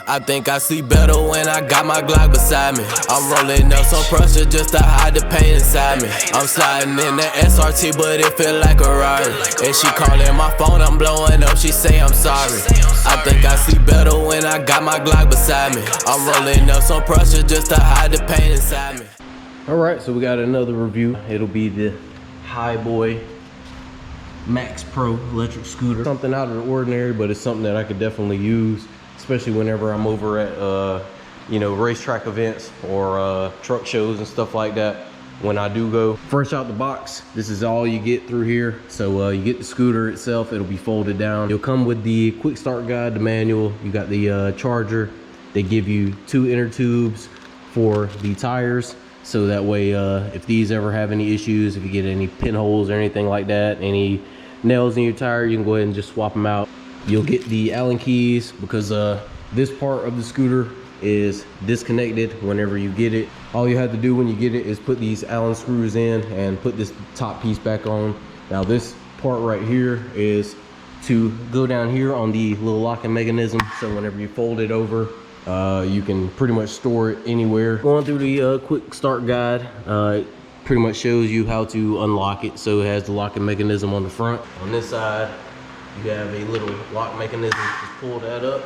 I think I see better when I got my Glock beside me. I'm rolling up some pressure just to hide the pain inside me. I'm sliding in the SRT, but it feel like a Rari. And she calling my phone, I'm blowing up, she say I'm sorry. I think I see better when I got my Glock beside me. I'm rolling up some pressure just to hide the pain inside me. Alright, so we got another review. It'll be the HiBoy Max Pro electric scooter. Something out of the ordinary, but it's something that I could definitely use, especially whenever I'm over at you know, racetrack events or truck shows and stuff like that. When I do go, fresh out the box, this is all you get through here. So you get the scooter itself, it'll be folded down. You'll come with the quick start guide, the manual. You got the charger. They give you 2 inner tubes for the tires, so that way if these ever have any issues, if you get any pinholes or anything like that, any nails in your tire, you can go ahead and just swap them out. You'll get the Allen keys because this part of the scooter is disconnected whenever you get it. All you have to do when you get it is put these Allen screws in and put this top piece back on. Now this part right here is to go down here on the little locking mechanism, so whenever you fold it over, you can pretty much store it anywhere. Going through the quick start guide, it pretty much shows you how to unlock it. So it has the locking mechanism on the front. On this side, you have a little lock mechanism. Just pull that up,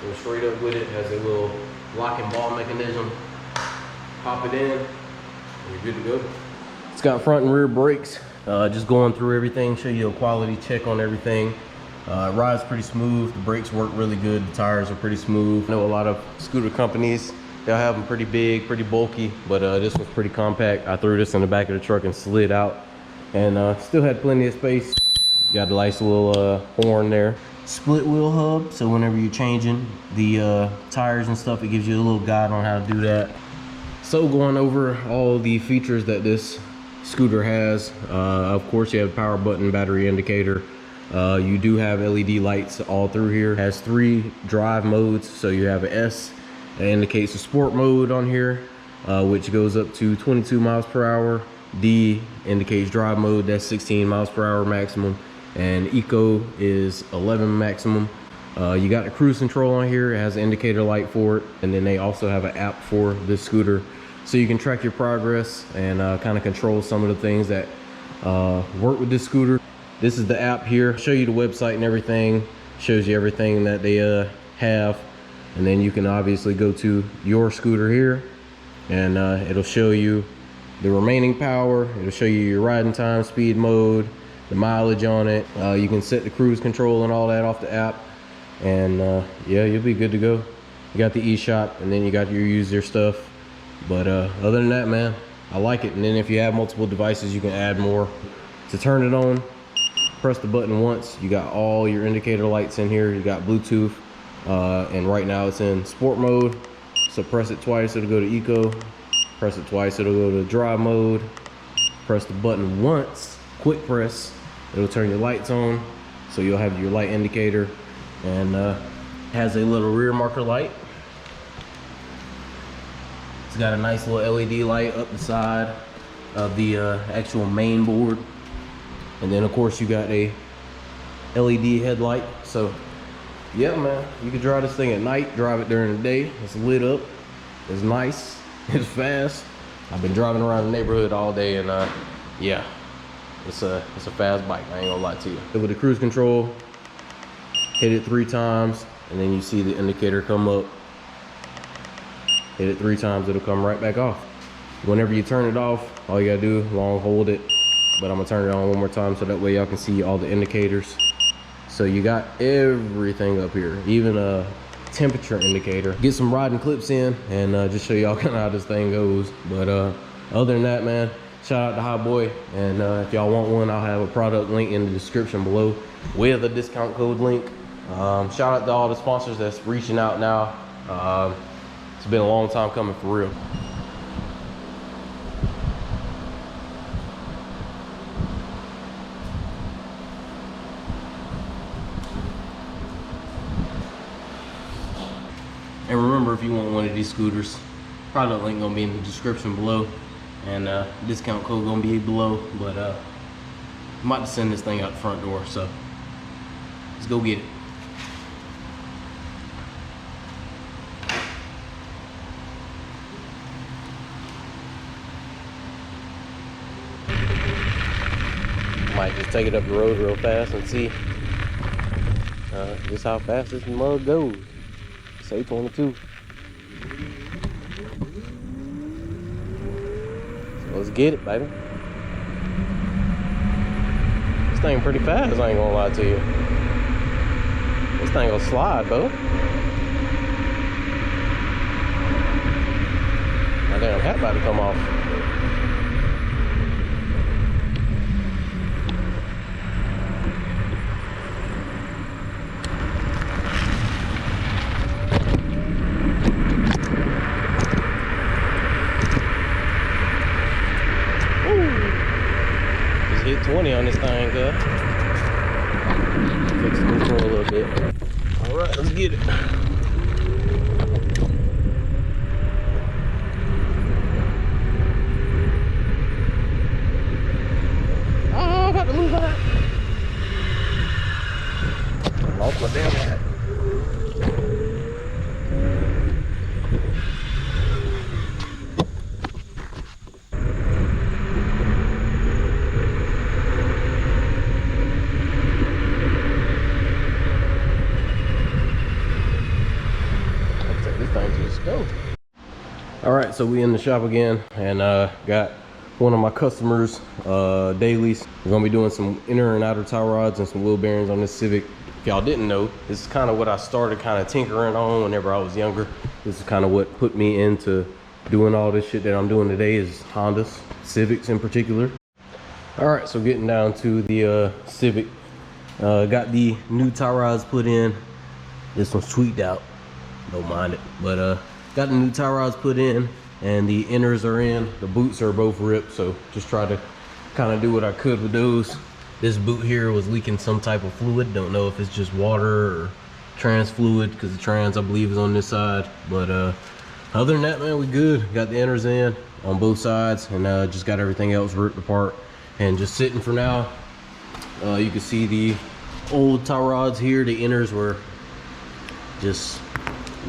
go straight up with it. It has a little lock and ball mechanism. Pop it in, and you're good to go. It's got front and rear brakes. Just going through everything, show you a quality check on everything. It rides pretty smooth. The brakes work really good. The tires are pretty smooth. I know a lot of scooter companies, they'll have them pretty big, pretty bulky, but this one's pretty compact. I threw this in the back of the truck and slid out, and still had plenty of space. Got a nice little horn there. Split wheel hub, so whenever you're changing the tires and stuff, it gives you a little guide on how to do that. So going over all the features that this scooter has, of course you have power button, battery indicator. You do have LED lights all through here. It has 3 drive modes, so you have an S that indicates the sport mode on here, which goes up to 22 miles per hour. D indicates drive mode, that's 16 miles per hour maximum, and Eco is 11 maximum. You got the cruise control on here. It has an indicator light for it, and then they also have an app for this scooter, so you can track your progress and kind of control some of the things that work with this scooter. This is the app here. Show you the website and everything. Shows you everything that they have, and then you can obviously go to your scooter here, and it'll show you the remaining power. It'll show you your riding time, speed mode, the mileage on it. You can set the cruise control and all that off the app, and yeah, you'll be good to go. You got the eShop, and then you got your user stuff. But other than that, man, I like it. And then if you have multiple devices, you can add more. To turn it on, press the button once. You got all your indicator lights in here. You got Bluetooth, and right now it's in sport mode. So press it twice, it'll go to Eco. Press it twice, it'll go to drive mode. Press the button once, quick press, it'll turn your lights on. So you'll have your light indicator, and has a little rear marker light. It's got a nice little LED light up the side of the actual main board. And then of course you got a LED headlight. So yeah, man, you can drive this thing at night, drive it during the day. It's lit up, it's nice, it's fast. I've been driving around the neighborhood all day, and yeah, it's a fast bike, I ain't gonna lie to you. With the cruise control, hit it 3 times, and then you see the indicator come up. Hit it 3 times, it'll come right back off. Whenever you turn it off, all you gotta do, long hold it. But I'm gonna turn it on one more time so that way y'all can see all the indicators. So you got everything up here, even a temperature indicator. Get some riding clips in, and just show y'all kind of how this thing goes. But other than that, man, shout out to HiBoy. And if y'all want one, I'll have a product link in the description below with a discount code link. Shout out to all the sponsors that's reaching out now. It's been a long time coming, for real. And remember, if you want one of these scooters, product link gonna be in the description below, and discount code gonna be below. But I'm about to send this thing out the front door, so let's go get it. Might just take it up the road real fast and see just how fast this mug goes. Say 22. So let's get it, baby. This thing pretty fast, I ain't gonna lie to you. This thing gonna slide, bro. My damn hat about to come off. Hit 20 on this thing, cuz. Fix the control a little bit. Alright, let's get it. Oh, I'm about to lose my hat. Lost my damn hat. All right, so we in the shop again, and got one of my customers dailies. We're gonna be doing some inner and outer tie rods and some wheel bearings on this Civic. If y'all didn't know, this is kind of what I started kind of tinkering on whenever I was younger. This is kind of what put me into doing all this shit that I'm doing today, is Hondas, Civics in particular. All right, so getting down to the Civic, got the new tie rods put in. This one's tweaked out, don't mind it, but got the new tie rods put in, and the inners are in. The boots are both ripped, so just try to kind of do what I could with those. This boot here was leaking some type of fluid. Don't know if it's just water or trans fluid, because the trans, I believe, is on this side. But other than that, man, we good. Got the inners in on both sides, and just got everything else ripped apart and just sitting for now. You can see the old tie rods here. The inners were just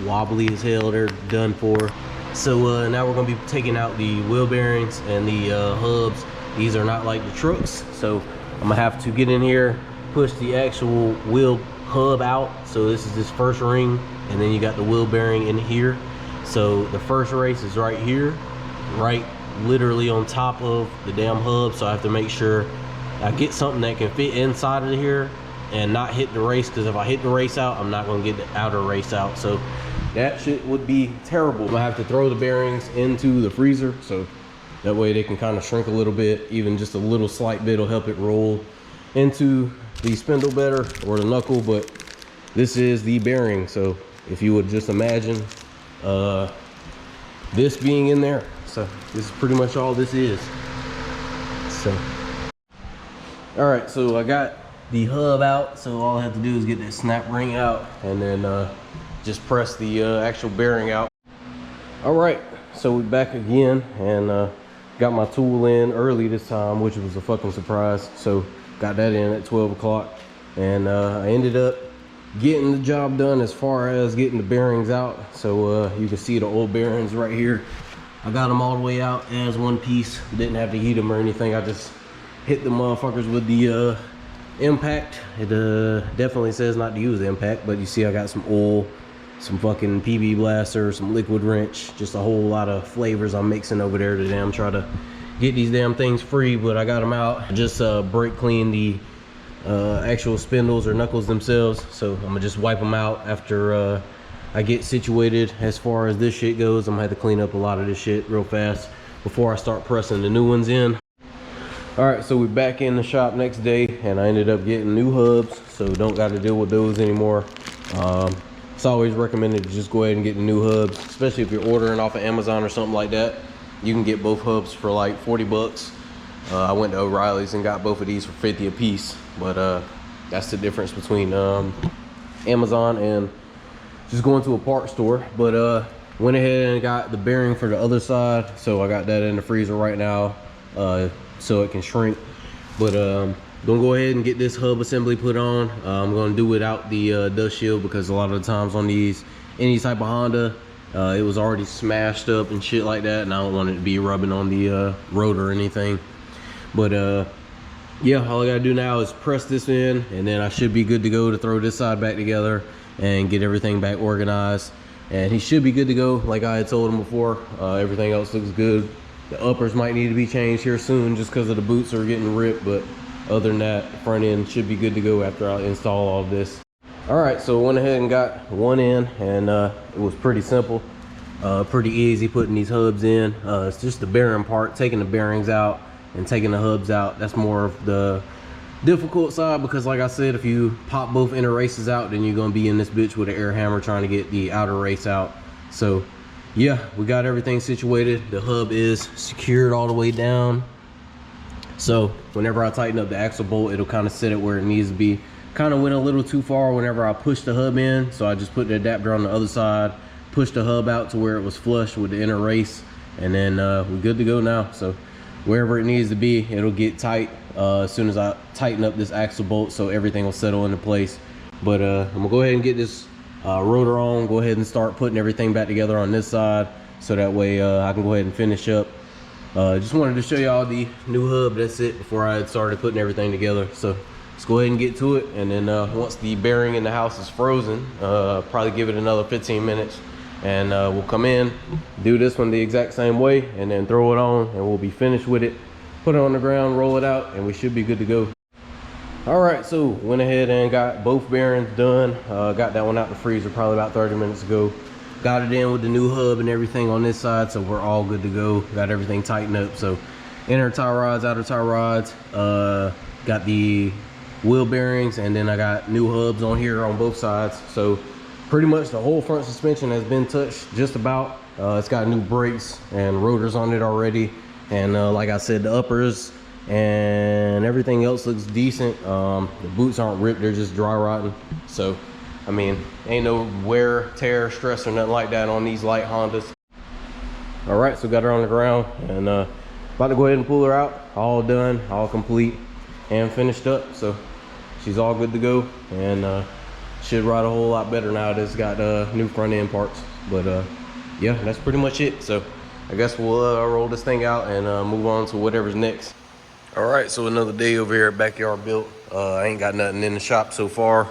wobbly as hell. They're done for. So now we're gonna be taking out the wheel bearings and the hubs. These are not like the trucks, so I'm gonna have to get in here, push the actual wheel hub out. So this is this first ring, and then you got the wheel bearing in here. So the first race is right here, right literally on top of the damn hub. So I have to make sure I get something that can fit inside of here and not hit the race, because if I hit the race out, I'm not gonna get the outer race out. So that shit would be terrible. I'm gonna have to throw the bearings into the freezer, so that way they can kind of shrink a little bit. Even just a little slight bit will help it roll into the spindle better, or the knuckle. But this is the bearing, so if you would just imagine this being in there. So this is pretty much all this is. So all right, so I got the hub out, so all I have to do is get that snap ring out, and then just press the actual bearing out. All right, so we're back again, and got my tool in early this time, which was a fucking surprise. So got that in at 12 o'clock, and I ended up getting the job done as far as getting the bearings out. So you can see the old bearings right here. I got them all the way out as one piece. Didn't have to heat them or anything. I just hit the motherfuckers with the impact. It definitely says not to use the impact, but you see I got some oil, some fucking PB blaster, some liquid wrench, just a whole lot of flavors I'm mixing over there today. I'm trying to get these damn things free, but I got them out. I just brake clean the actual spindles or knuckles themselves, so I'm gonna just wipe them out after I get situated. As far as this shit goes, I'm gonna have to clean up a lot of this shit real fast before I start pressing the new ones in. All right, so we're back in the shop next day, and I ended up getting new hubs, so don't got to deal with those anymore. It's always recommended to just go ahead and get the new hubs, especially if you're ordering off of Amazon or something like that. You can get both hubs for like 40 bucks. I went to O'Reilly's and got both of these for 50 a piece, but that's the difference between Amazon and just going to a parts store. But went ahead and got the bearing for the other side, so I got that in the freezer right now, so it can shrink. But gonna go ahead and get this hub assembly put on. I'm gonna do without the dust shield, because a lot of the times on these, any type of Honda, it was already smashed up and shit like that, and I don't want it to be rubbing on the road or anything. But yeah, all I gotta do now is press this in, and then I should be good to go to throw this side back together and get everything back organized. And he should be good to go, like I had told him before. Everything else looks good. The uppers might need to be changed here soon just because of the boots are getting ripped, but other than that, front end should be good to go after I install all of this. All right, so went ahead and got one in, and it was pretty simple. Pretty easy putting these hubs in. It's just the bearing part, taking the bearings out and taking the hubs out. That's more of the difficult side, because like I said, if you pop both inner races out, then you're gonna be in this bitch with an air hammer trying to get the outer race out. So yeah, we got everything situated. The hub is secured all the way down, so whenever I tighten up the axle bolt, it'll kind of sit it where it needs to be. Kind of went a little too far whenever I pushed the hub in, so I just put the adapter on the other side, pushed the hub out to where it was flush with the inner race, and then we're good to go now. So wherever it needs to be, it'll get tight as soon as I tighten up this axle bolt, so everything will settle into place. But I'm gonna go ahead and get this rotor on, go ahead and start putting everything back together on this side, so that way I can go ahead and finish up. Just wanted to show y'all the new hub. That's it, before I had started putting everything together. So let's go ahead and get to it, and then once the bearing in the house is frozen, probably give it another 15 minutes, and we'll come in, do this one the exact same way, and then throw it on, and we'll be finished with it. Put it on the ground, roll it out, and we should be good to go. All right, so went ahead and got both bearings done. Got that one out the freezer probably about 30 minutes ago. Got it in with the new hub and everything on this side, so we're all good to go. Got everything tightened up. So inner tie rods, outer tie rods, got the wheel bearings, and then I got new hubs on here on both sides. So pretty much the whole front suspension has been touched just about. It's got new brakes and rotors on it already. And like I said, the uppers and everything else looks decent. The boots aren't ripped, they're just dry rotting. So, I mean, ain't no wear, tear, stress, or nothing like that on these light Hondas. All right, so got her on the ground, and about to go ahead and pull her out. All done, all complete, and finished up. So she's all good to go, and should ride a whole lot better now that it's got new front end parts. But yeah, that's pretty much it. So I guess we'll roll this thing out and move on to whatever's next. All right, so another day over here at Backyard Built. I ain't got nothing in the shop so far.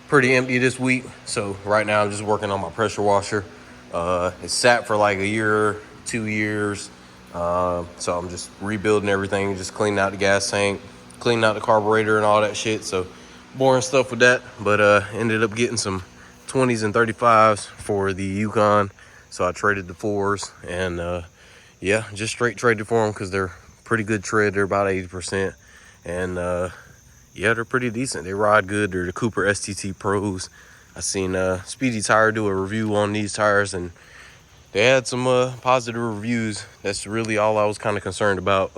Pretty empty this week. So right now I'm just working on my pressure washer. It sat for like a year, 2 years. So I'm just rebuilding everything, just cleaning out the gas tank, cleaning out the carburetor and all that shit. So boring stuff with that, but ended up getting some 20s and 35s for the Yukon. So I traded the 4s, and yeah, just straight traded for them because they're pretty good tread. They're about 80%, and yeah, they're pretty decent. They ride good. They're the Cooper STT Pros. I seen Speedy Tire do a review on these tires, and they had some positive reviews. That's really all I was kind of concerned about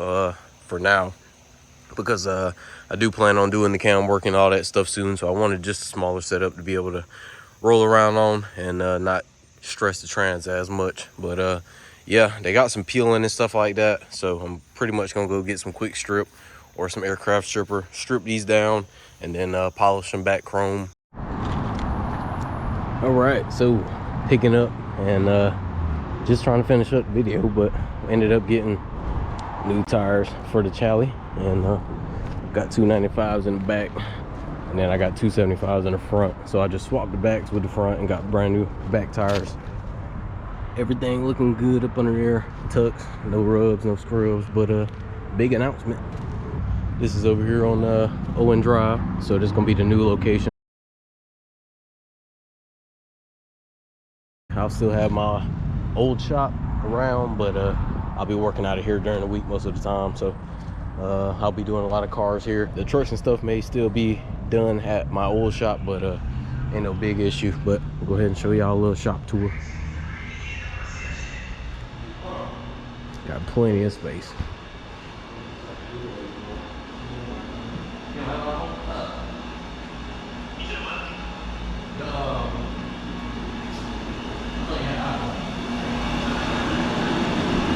for now, because I do plan on doing the cam work and all that stuff soon. So I wanted just a smaller setup to be able to roll around on and not stress the trans as much. But yeah, they got some peeling and stuff like that, so I'm pretty much gonna go get some quick strip or some aircraft stripper, strip these down, and then polish them back chrome. All right, so picking up and just trying to finish up the video, but ended up getting new tires for the Chally, and got 295s in the back, and then I got 275s in the front. So I just swapped the backs with the front and got brand new back tires. Everything looking good up under there, tucks, no rubs, no scrubs, but big announcement. This is over here on Owen Drive, so this is gonna be the new location. I'll still have my old shop around, but I'll be working out of here during the week most of the time. So I'll be doing a lot of cars here. The trucks and stuff may still be done at my old shop, but ain't no big issue. But I'll go ahead and show y'all a little shop tour. Got plenty of space.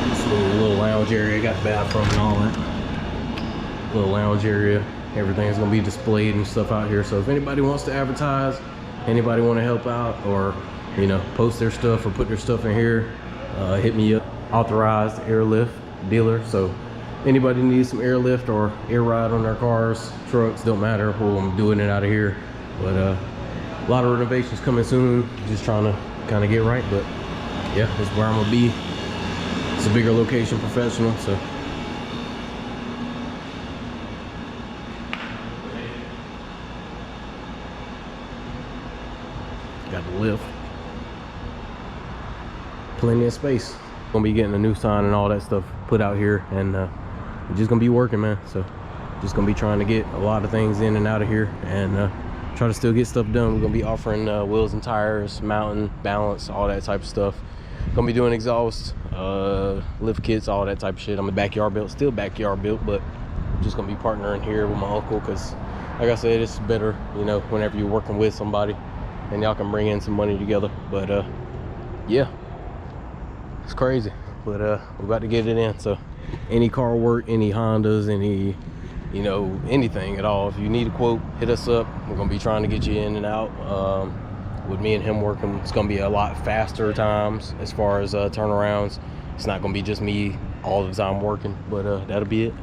This little lounge area, got the bathroom and all that. Little lounge area. Everything's gonna be displayed and stuff out here. So if anybody wants to advertise, anybody want to help out, or you know, post their stuff or put their stuff in here, hit me up. Authorized airlift dealer, so anybody needs some airlift or air ride on their cars, trucks, don't matter. Well, I'm doing it out of here. But a lot of renovations coming soon. Just trying to kind of get right. But yeah, that's where I'm gonna be. It's a bigger location, professional. So got the lift. Plenty of space. Gonna be getting a new sign and all that stuff put out here, and we're just gonna be working, man. So just gonna be trying to get a lot of things in and out of here, and try to still get stuff done. We're gonna be offering wheels and tires, mounting, balance, all that type of stuff. Gonna be doing exhaust, lift kits, all that type of shit. I'm a backyard built, still backyard built, but just gonna be partnering here with my uncle, because like I said, it's better, you know, whenever you're working with somebody and y'all can bring in some money together. But yeah, it's crazy, but we're about to get it in. So any car work, any Hondas, any, you know, anything at all, if you need a quote, hit us up. We're gonna be trying to get you in and out. With me and him working, it's gonna be a lot faster times as far as turnarounds. It's not gonna be just me all the time working, but that'll be it.